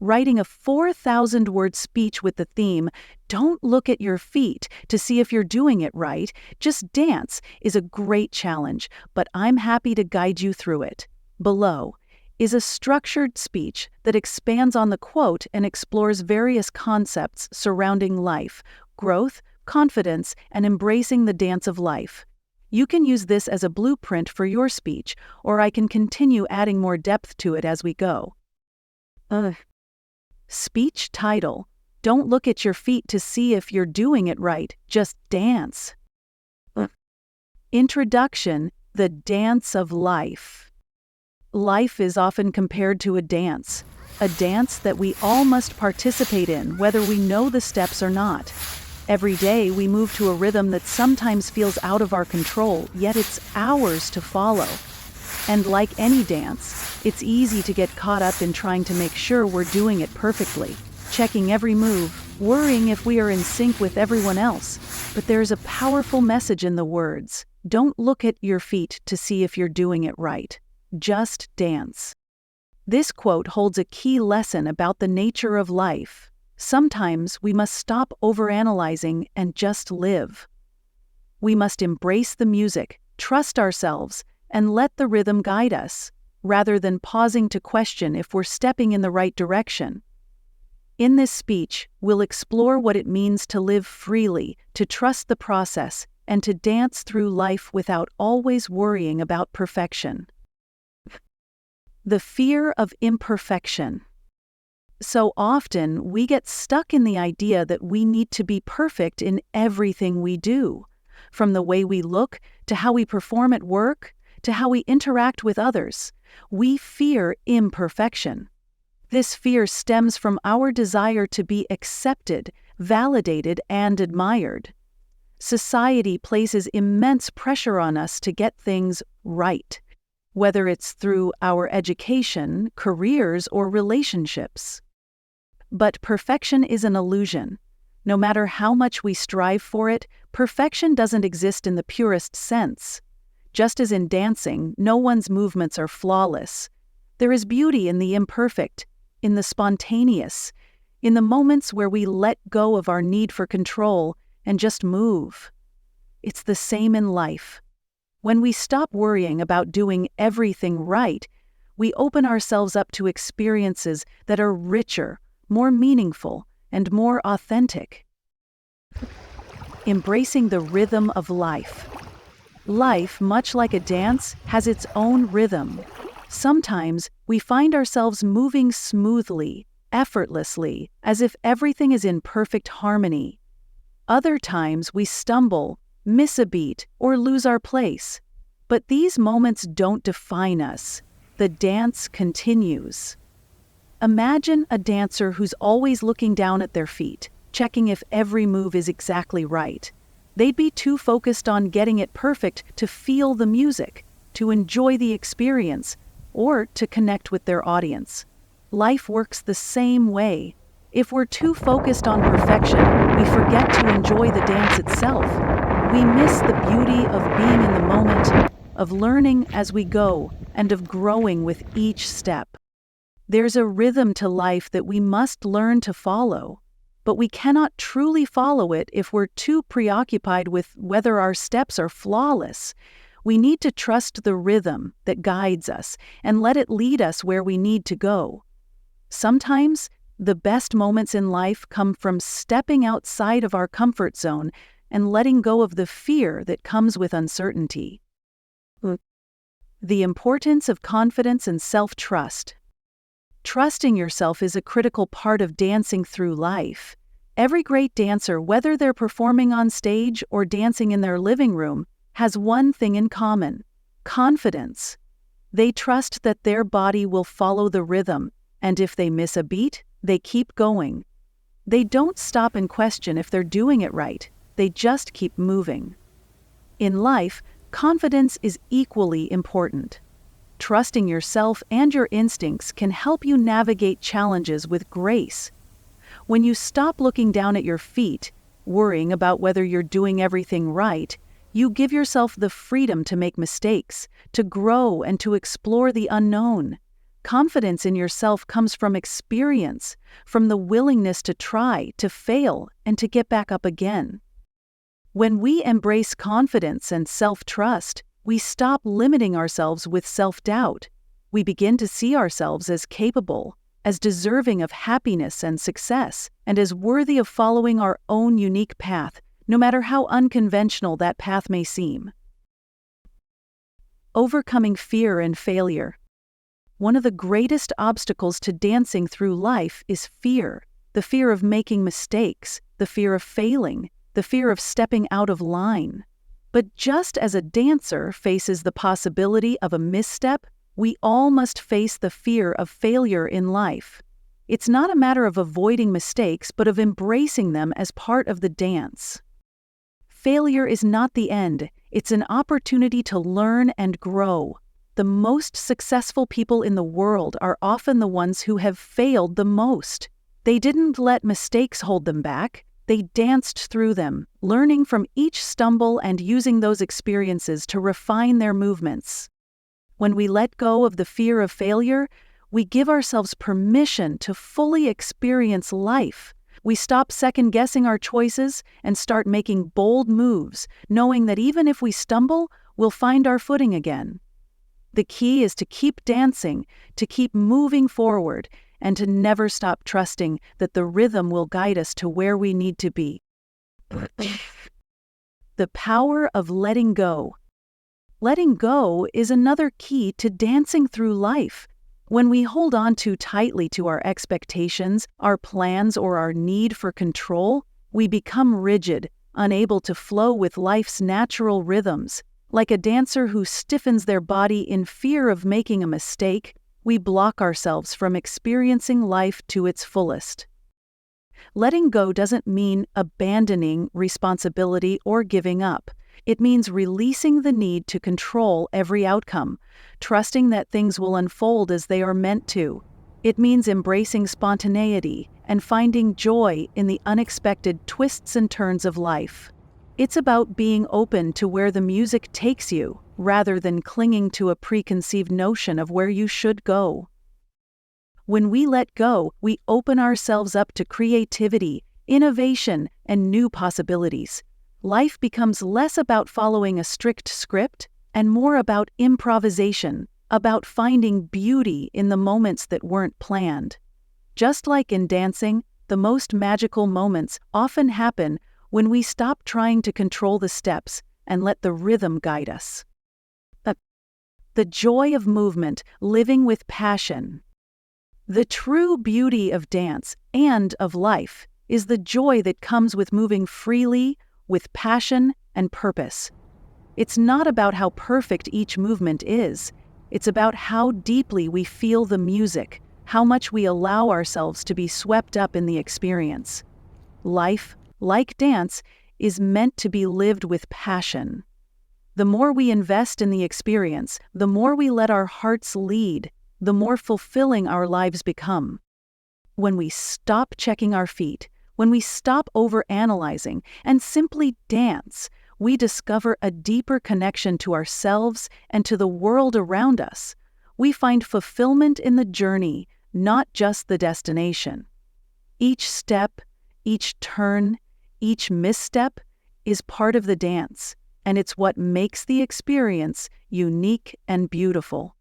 Writing a 4,000-word speech with the theme, "Don't look at your feet to see if you're doing it right, just dance," is a great challenge, but I'm happy to guide you through it. Below is a structured speech that expands on the quote and explores various concepts surrounding life, growth, confidence, and embracing the dance of life. You can use this as a blueprint for your speech, or I can continue adding more depth to it as we go. Speech title: Don't look at your feet to see if you're doing it right, just dance. Introduction: The dance of life. Life is often compared to a dance that we all must participate in, whether we know the steps or not. Every day we move to a rhythm that sometimes feels out of our control, yet it's ours to follow. And like any dance, it's easy to get caught up in trying to make sure we're doing it perfectly, checking every move, worrying if we are in sync with everyone else. But there's a powerful message in the words: don't look at your feet to see if you're doing it right. Just dance. This quote holds a key lesson about the nature of life. Sometimes we must stop overanalyzing and just live. We must embrace the music, trust ourselves, and let the rhythm guide us, rather than pausing to question if we're stepping in the right direction. In this speech, we'll explore what it means to live freely, to trust the process, and to dance through life without always worrying about perfection. The fear of imperfection. So often, we get stuck in the idea that we need to be perfect in everything we do, from the way we look, to how we perform at work, to how we interact with others. We fear imperfection. This fear stems from our desire to be accepted, validated, and admired. Society places immense pressure on us to get things right, whether it's through our education, careers, or relationships. But perfection is an illusion. No matter how much we strive for it, perfection doesn't exist in the purest sense. Just as in dancing, no one's movements are flawless. There is beauty in the imperfect, in the spontaneous, in the moments where we let go of our need for control and just move. It's the same in life. When we stop worrying about doing everything right, we open ourselves up to experiences that are richer, more meaningful, and more authentic. Embracing the rhythm of life. Life, much like a dance, has its own rhythm. Sometimes we find ourselves moving smoothly, effortlessly, as if everything is in perfect harmony. Other times we stumble, miss a beat, or lose our place. But these moments don't define us. The dance continues. Imagine a dancer who's always looking down at their feet, checking if every move is exactly right. They'd be too focused on getting it perfect to feel the music, to enjoy the experience, or to connect with their audience. Life works the same way. If we're too focused on perfection, we forget to enjoy the dance itself. We miss the beauty of being in the moment, of learning as we go, and of growing with each step. There's a rhythm to life that we must learn to follow, but we cannot truly follow it if we're too preoccupied with whether our steps are flawless. We need to trust the rhythm that guides us and let it lead us where we need to go. Sometimes, the best moments in life come from stepping outside of our comfort zone and letting go of the fear that comes with uncertainty. The importance of confidence and self-trust. Trusting yourself is a critical part of dancing through life. Every great dancer, whether they're performing on stage or dancing in their living room, has one thing in common: confidence. They trust that their body will follow the rhythm, and if they miss a beat, they keep going. They don't stop and question if they're doing it right. They just keep moving. In life, confidence is equally important. Trusting yourself and your instincts can help you navigate challenges with grace. When you stop looking down at your feet, worrying about whether you're doing everything right, you give yourself the freedom to make mistakes, to grow, and to explore the unknown. Confidence in yourself comes from experience, from the willingness to try, to fail, and to get back up again. When we embrace confidence and self-trust, we stop limiting ourselves with self-doubt. We begin to see ourselves as capable, as deserving of happiness and success, and as worthy of following our own unique path, no matter how unconventional that path may seem. Overcoming fear and failure. One of the greatest obstacles to dancing through life is fear. The fear of making mistakes, the fear of failing, the fear of stepping out of line. But just as a dancer faces the possibility of a misstep, we all must face the fear of failure in life. It's not a matter of avoiding mistakes, but of embracing them as part of the dance. Failure is not the end, it's an opportunity to learn and grow. The most successful people in the world are often the ones who have failed the most. They didn't let mistakes hold them back. They danced through them, learning from each stumble and using those experiences to refine their movements. When we let go of the fear of failure, we give ourselves permission to fully experience life. We stop second-guessing our choices and start making bold moves, knowing that even if we stumble, we'll find our footing again. The key is to keep dancing, to keep moving forward, and to never stop trusting that the rhythm will guide us to where we need to be. The power of letting go. Letting go is another key to dancing through life. When we hold on too tightly to our expectations, our plans, or our need for control, we become rigid, unable to flow with life's natural rhythms. Like a dancer who stiffens their body in fear of making a mistake, we block ourselves from experiencing life to its fullest. Letting go doesn't mean abandoning responsibility or giving up. It means releasing the need to control every outcome, trusting that things will unfold as they are meant to. It means embracing spontaneity and finding joy in the unexpected twists and turns of life. It's about being open to where the music takes you, rather than clinging to a preconceived notion of where you should go. When we let go, we open ourselves up to creativity, innovation, and new possibilities. Life becomes less about following a strict script and more about improvisation, about finding beauty in the moments that weren't planned. Just like in dancing, the most magical moments often happen when we stop trying to control the steps and let the rhythm guide us. The joy of movement, living with passion. The true beauty of dance and of life is the joy that comes with moving freely, with passion and purpose. It's not about how perfect each movement is. It's about how deeply we feel the music, how much we allow ourselves to be swept up in the experience. Life, like dance, is meant to be lived with passion. The more we invest in the experience, the more we let our hearts lead, the more fulfilling our lives become. When we stop checking our feet, when we stop overanalyzing and simply dance, we discover a deeper connection to ourselves and to the world around us. We find fulfillment in the journey, not just the destination. Each step, each turn, each misstep is part of the dance, and it's what makes the experience unique and beautiful.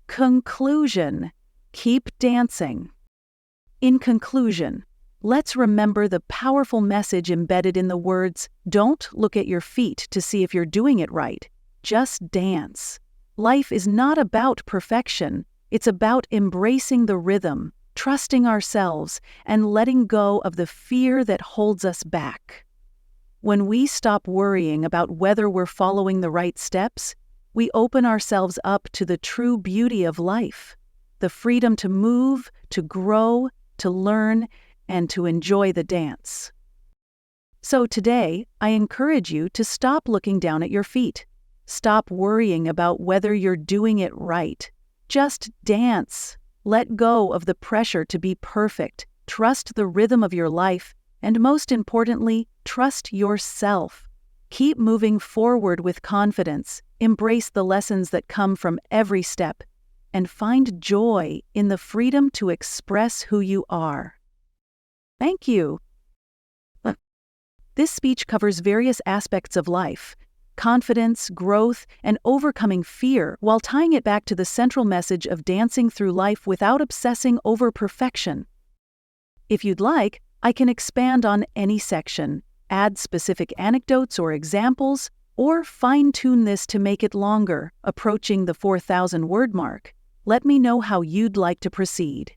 Conclusion: keep dancing. In conclusion, let's remember the powerful message embedded in the words, "Don't look at your feet to see if you're doing it right. Just dance." Life is not about perfection. It's about embracing the rhythm, trusting ourselves, and letting go of the fear that holds us back. When we stop worrying about whether we're following the right steps, we open ourselves up to the true beauty of life, the freedom to move, to grow, to learn, and to enjoy the dance. So today, I encourage you to stop looking down at your feet. Stop worrying about whether you're doing it right. Just dance. Let go of the pressure to be perfect. Trust the rhythm of your life, and most importantly, trust yourself. Keep moving forward with confidence. Embrace the lessons that come from every step, and find joy in the freedom to express who you are. Thank you. This speech covers various aspects of life: confidence, growth, and overcoming fear, while tying it back to the central message of dancing through life without obsessing over perfection. If you'd like, I can expand on any section, add specific anecdotes or examples, or fine-tune this to make it longer, approaching the 4,000-word mark. Let me know how you'd like to proceed.